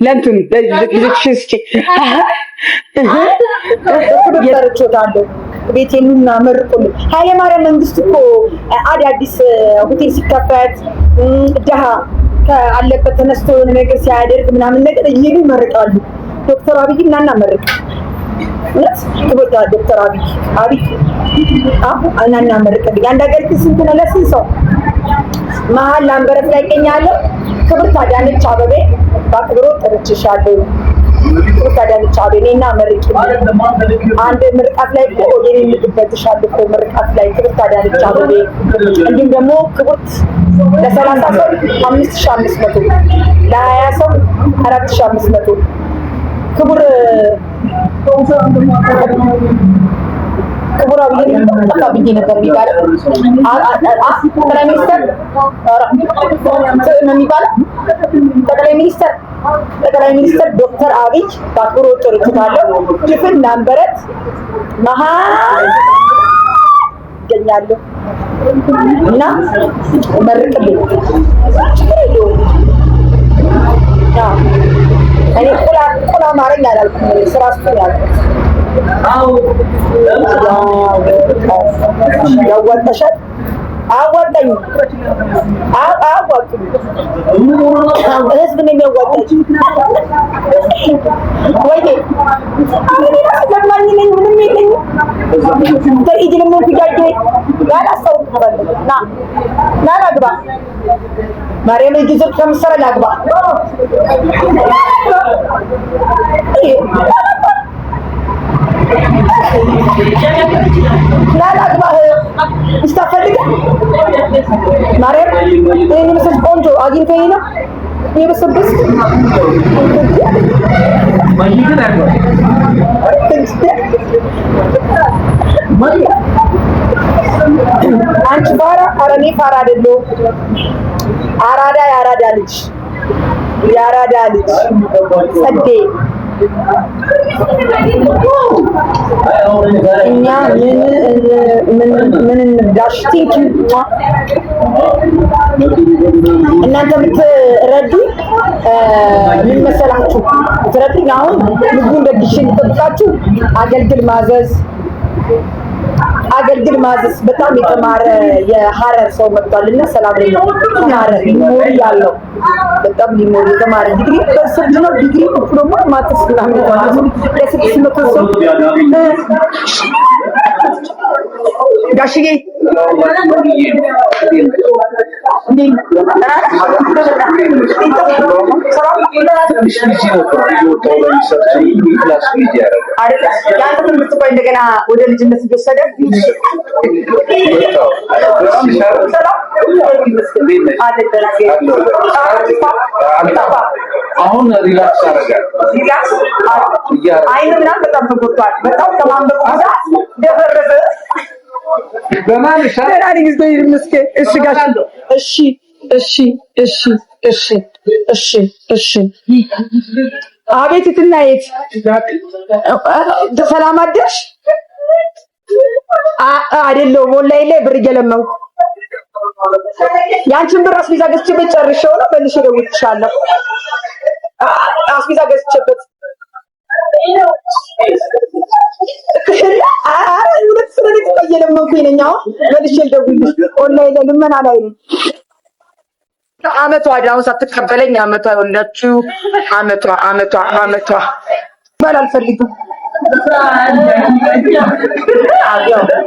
ለእንትን ለሽስቺ የርቾታለሁ ቤቴንና መርቁልኝ። ኃይለ ማርያም መንግስት እኮ አዲስ ሆቴል ሲከፈት ደሃ ካለበት ተነስቶ የሆነ ነገር ሲያደርግ ምናምን ነገር እየሉ ይመርቃሉ። ዶክተር አብይ እናና መርቅ ነስ ትቦታ ዶክተር አብይ እናና መርቅልኝ። አንድ ሀገር ስንት ነው ለስንት ሰው መሀል ላምበረት ላይ ይገኛለሁ። ክብርት አዳነች አበቤ በአክብሮት ጠርቼሻለሁ። ክብርት አዳነች አበቤ እና መርቂ አንድ ምርቃት ላይ እኮ የኔ ልትበትሻለሁ እኮ ምርቃት ላይ ክብርት አዳነች አበቤ። እንዲሁም ደግሞ ክብርት ለ30 ሰው 5500 ለ20 ሰው 4500 ክቡር አብይ አብይ ነበር የሚባለው ጠቅላይ ሚኒስተር ነው የሚባለው ጠቅላይ ሚኒስተር ዶክተር አብይ በአክብሮት ጠርቼዋለሁ። ክፍል ላምበረት መሀል ይገኛሉ እና መርቅልኝ። እኔ ቁላ ማረኝ አላልኩም ስራ እሱን ያልኩት ያዋጣሻል አዋጣኝ አዋጣኝ ህዝብ ነው የሚያዋጣኝ ወይ አሁን ለማኝ ነኝ ምንም የለኝም ተይጅ ለምን ትጋጀ ያላሰው ተባለና ና ላግባ ማርያም ይጅዘት ከምሰራ ላግባ لا أكبر استفدك مريم إني بس كونجو أجين كينا إيه بس بس ما يجي نعمل أنت بارا أراني بارا دلو أرادا أرادا ليش يارادا ليش سدي እኛ ምን እንዳሽቲክ እናንተ ምትረዱ ምን መሰላችሁ ትረዱኝ። አሁን ምግቡን ደግሼ ልጠብቃችሁ። አገልግል ማዘዝ በጣም የተማረ የሐረር ሰው መጥቷልና ሰላም ነው። ሐረር ሊሞሪ ያለው በጣም ሊሞሪ የተማረ ዲግሪ በስርድ ነው። ዲግሪ ዲፕሎማ ማስተርስ ምናምን ለስድስት መቶ ሰው ጋሽዬ እንደገና ወደ ልጅነት ሲወሰደ አሁን ሪላክስ አደረጋል። አይን ምናምን በጣም ተጎድቷል። በጣም ከማንበብ ብዛት ደፈረሰ። በማን ሻራሪ ጊዜ ምስኪን እሺ ጋሽ እሺ አቤት ትናየት ሰላም አደርሽ አይደለም ወላሂ ላይ ብር እየለመንኩ ያንቺን ብር አስቤዛ ገዝቼበት ጨርሼው ነው መልሼ እደውልልሻለሁ። አስቤዛ ገዝቼበት ሁለት ስለኔ እየለመንኩኝ ነኝ። አሁን መልሼ ልደውልልሽ ወላሂ ለልመና ላይ ነኝ። አመቷ አሁን ሳትቀበለኝ አመቷ ወንዳችሁ አመቷ ባል አልፈልግም።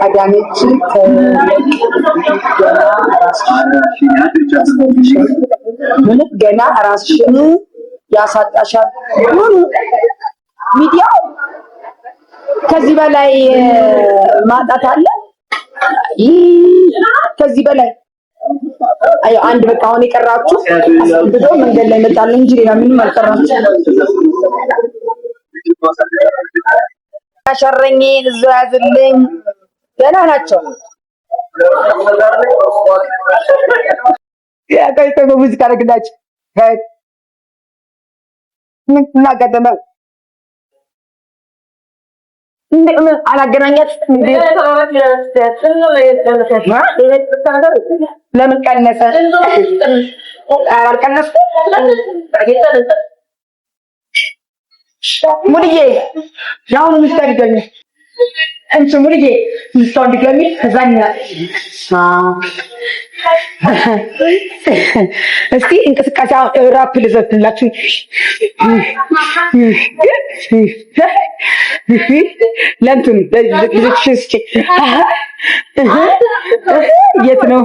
አዳነች ገና ራስሽን ያሳጣሻል። ሚዲያው ከዚህ በላይ ማጣት አለ። ከዚህ በላይ አይ አንድ በቃ አሁን የቀራችሁ አስብዶ መንገድ ላይ መጣል እንጂ ሌላ ምንም አልቀራችሁ። አሸረኝን እዛው ያዝልኝ ገና ናቸው። ያ ከይተ ሙዚቃ ረግዳች ምን እናቀደመ አላገናኛት ለምን ቀነሰ? አልቀነስኩም። ሙልዬ ያሁኑ ሚስት አድርገኝ እንቺ ሙልዬ ሚስት አድርገኝ ከዛኛ እስቲ እንቅስቃሴ ራፕ ልዘፍንላችሁ። ለእንትን ልጆች እስኪ የት ነው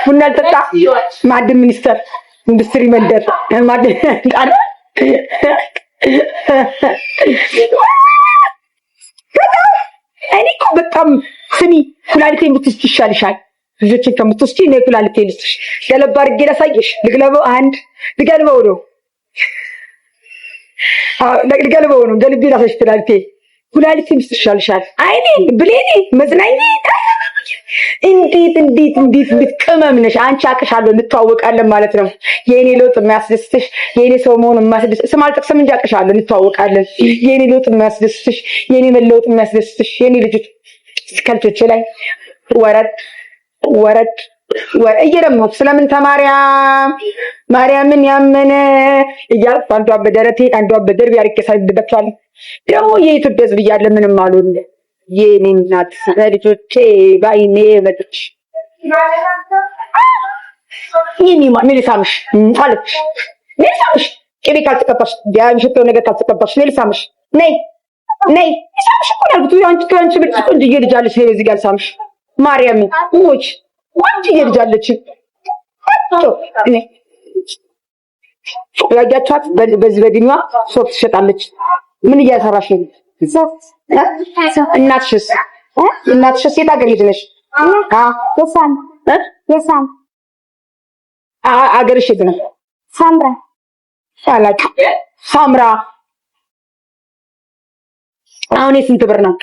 ቡና ልጠጣ? ማዕድን ሚኒስቴር ኢንዱስትሪ መንደር ማዕድን ጣል እኔ እኮ በጣም ስሚ፣ ኩላሊቴን ብትወስጂ ይሻልሻል። ልጆችን ከምትወስጂ እኔ ኩላሊቴን ልስጥሽ። ገለባ አድርጌ ላሳየሽ። ልግለበው ነው ገልቤ ላሳይሽ። ኩላሊቴን ልስጥሽ ይሻልሻል። አይኔ ብሌኔ መዝናኛ እንዴት ቅመም ነሽ አንቺ። አቅሻለሁ፣ እንተዋወቃለን ማለት ነው። የኔ ለውጥ የሚያስደስትሽ የኔ ሰው መሆን የሚያስደስትሽ ስም አልጠቅስም እንጂ አቅሻለሁ፣ እንተዋወቃለን። የኔ ለውጥ የሚያስደስትሽ የኔ መለወጥ የሚያስደስትሽ የኔ ልጅ ከልጆቼ ላይ ወረድ እየደመኩ ስለምን ማርያምን ያመነ እያልኩ አንዷ በደረቴ አንዷ በደርቤ አርቄ ሳይደዳቸዋል። ደግሞ የኢትዮጵያ ሕዝብ እያለ ምንም አልሆነ። የኔ እናት ልጆቼ ባይኔ መጥች ሜሊሳምሽ አለች። ሜሊሳምሽ ቅቤ ካልተቀባሽ ሽቶ ነገር ካልተቀባሽ ሜሊሳምሽ ነይ ሳምሽ እኮ ያልኩት አንቺ ብቻ ቆንጆዬ ልጅ አለች። በዚህ ጋር ሳምሽ ማርያም ሞች ቆንጆዬ ልጅ አለች። ያያቻት በዚህ በድኛ ሶፍት ትሸጣለች። ምን እያሰራሽ ነው? እናትሽስ የት ሀገር ልጅ ነሽ? የሳም አገርሽ የት ነው? ሳምራ። አሁን የስንት ብር ነው?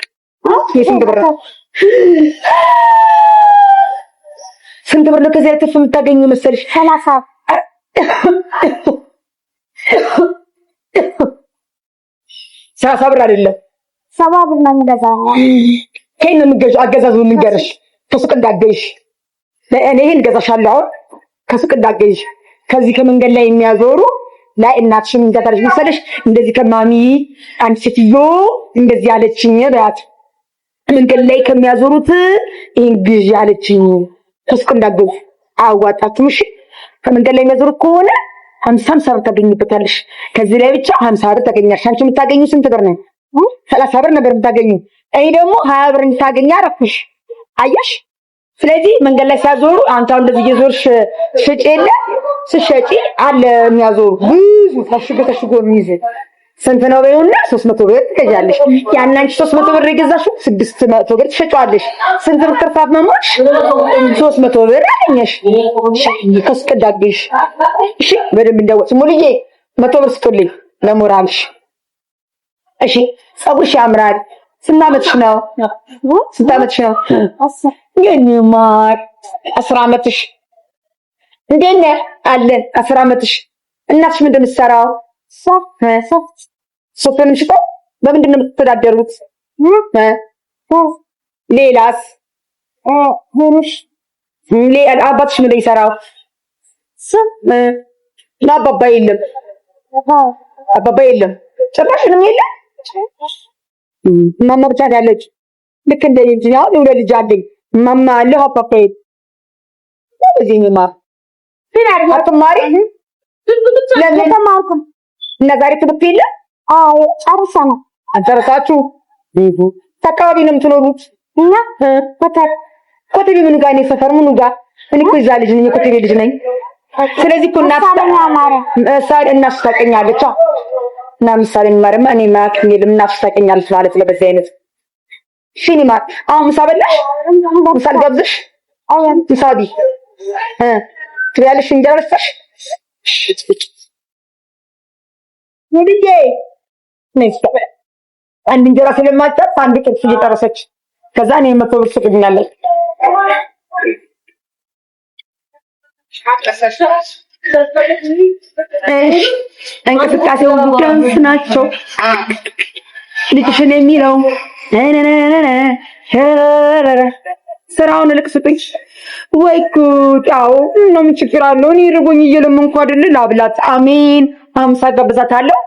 ስንት ብር ነው ከዚህ ትርፍ የምታገኘው መሰልሽ? 30 ብር አይደለም 70 ብር ነው የምገዛው። ከእኔ የምገዛው አገዛዙ ልንገርሽ፣ ከሱቅ እንዳገይሽ እኔ ይሄን ገዛሻለሁ። አሁን ከሱቅ እንዳገይሽ ከዚህ ከመንገድ ላይ የሚያዞሩ ላይ እናትሽም እንደታለሽ መሰለሽ እንደዚህ ከማሚ አንድ ሴትዮ እንደዚህ አለችኝ በያት። መንገድ ላይ ከሚያዞሩት ይሄን ግዢ አለችኝ። ከሱቅ እንዳገይሽ አዋጣችም። እሺ ከመንገድ ላይ የሚያዞሩት ከሆነ 50 ብር ታገኝበታለሽ። ከዚህ ላይ ብቻ 50 ብር ታገኛለሽ። አንቺ የምታገኙ ስንት ብር ነው? 30 ብር ነበር የምታገኙ። እኔ ደግሞ 20 ብር እንድታገኝ አደረኩሽ። አየሽ? ስለዚህ መንገድ ላይ ሲያዞሩ አንተ አሁን እንደዚህ እየዞርሽ ሽጪ የለ ስሸጪ አለ የሚያዞሩ ብዙ ታሽጎ የሚይዝ ስንት ነው በይውና 300 ብር ትገዣለሽ። ያን አንቺ 300 ብር የገዛሽው 600 ብር ትሸጪዋለሽ። ስንት ብር ትርፋት መሞሽ? 300 ብር አገኘሽ። ከስቀዳግሽ እሺ፣ በደንብ እንደወጥ ሙሉዬ 100 ብር ስጡልኝ ለሞራልሽ። እሺ፣ ፀጉርሽ ያምራል። ስንት ዓመትሽ ነው? የኔ ማር 10 ዓመትሽ። እንዴት ነህ? አለን 10 ዓመትሽ። እናትሽ ምንድን ነው የምትሰራው? ሶፍት ነው የምትሸጠው? በምንድን ነው የምትተዳደሩት? ሌላስ? አባትሽ ምንድን ነው የሚሰራው? አባባ የለም። ጭራሽንም የለም። ማማ ብቻ ያለች ልክ እንደ ልጅ ነው። የሁለት ልጅ አለኝ። ማማ አለሁ አባባ የለም። ለዚህ ነው ማር አትማሪ? ለምን ተማርኩም? እና ዛሬ ትምህርት የለም? አዎ ጨርሰናል። አጨረሳችሁ? አካባቢ ነው የምትኖሩት? እና ኮተቤ ምኑ ጋር ነው? ሰፈር ምኑ ጋር? እኔ እኮ እዛ ልጅ ነኝ፣ የኮተቤ ልጅ ነኝ። ስለዚህ እኮ እናትሽ ታውቀኛለች። እና ምሳሌ ማርያም እኔ ማክኝ እናትሽ ታውቀኛለች ማለት ነው። በዚህ አይነት ሲኒማ አሁን ምሳ በላሽ? ምሳ ልጋብዝሽ? ምሳ ቢ ትበያለሽ? እንጀራ በልተሽ ሙልዬ ነይ። አንድ እንጀራ ስለማጣት አንድ ጥብስ እየጠረሰች ከዛ እኔ 100 ብር ትሰጡኛለሽ። እንቅስቃሴው ዳንስ ናቸው። ልጅሽን የሚለው ስራውን ልቅስጥኝ ወይ ጉድ! አዎ ነው ምን ችግር አለው? እኔ ርቦኝ እየለመንኩ አይደል ላብላት። አሜን 50 ጋብዛታለሁ።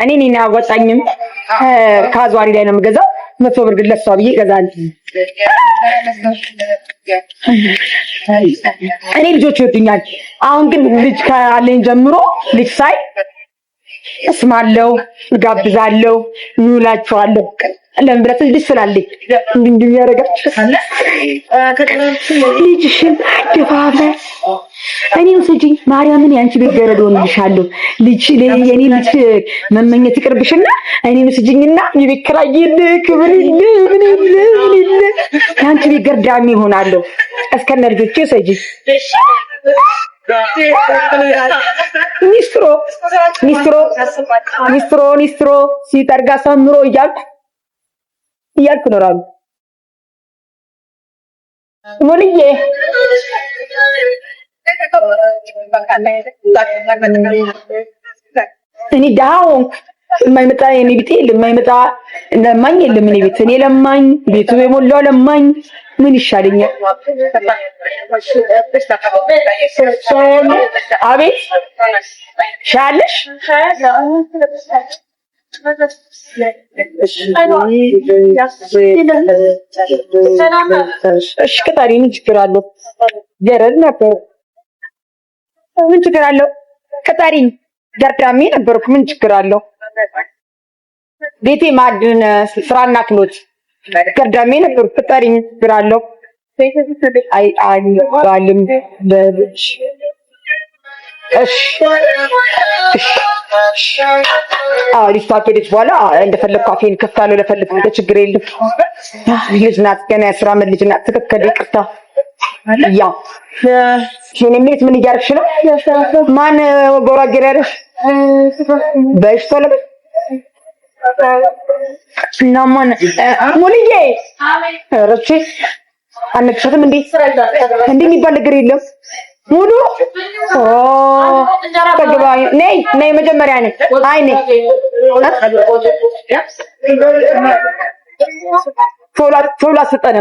እኔ ነኝ ያወጣኝም ከአዟሪ ላይ ነው የምገዛው። 100 ብር ግን ለሷ ብዬ እገዛለሁ። እኔ ልጆች ይወዱኛል። አሁን ግን ልጅ ካለኝ ጀምሮ ልጅ ሳይ እስማለሁ፣ እጋብዛለሁ፣ እንውላቸዋለሁ። ለምን ብለህ ልጅ ስላለኝ እንዲህ ያደርጋችሁ ልጅሽን ደፋፈ እኔም ስጪኝ ማርያምን ያንቺ ቤት ገረዶ እንልሻለሁ። ልጅ የኔ ልጅ መመኘት ይቅርብሽና እኔም ስጪኝና የቤት ኪራይ ክብር ምን ያንቺ ቤት ገርዳሚ ይሆናለሁ። እስከነ ልጆቼ ሰጂ ሚስትሮ ሲጠርጋ ሰምሮ እያልኩ እኖራለሁ። ሙልዬ እኔ ደሃ ሆንኩ። የማይመጣ የኔ ቤት የለም፣ የማይመጣ ለማኝ የለም። እኔ ቤት እኔ ለማኝ ቤቱ የሞላው ለማኝ ምን ይሻለኛል? አቤት ሻለሽ እሺ ቅጠሪ ምን ችግር አለው? ገረድ ነበር ምን ችግር አለው? ቅጠሪ ገርዳሜ ነበርኩ ምን ችግር አለው? ቤቴ ማዕድን ስራና ክሎት ገርዳሜ ነበርኩ። ቅጠሪ ምን ችግር አለው? አይ ባልም በልጅ እሺ ልጅቷ ከሄደች በኋላ እንደፈለግኩ አፌን ከፍታለሁ። ለፈልግ ችግር የለም። ልጅ ናት ገና የ10 ዓመት ልጅ ናት። ትክክል ይቅርታ። ያ እኔ ምን እያደረግሽ ነው? ማን ጎራ ገራረሽ በሽቶ ለበ እና ማን ሙልዬ ረቺ አንክሽትም እንዴ የሚባል ነገር የለም። ሙሉ ተገባኝ ነይ መጀመሪያ ነኝ አይ ነኝ ቶላ ሰጠነ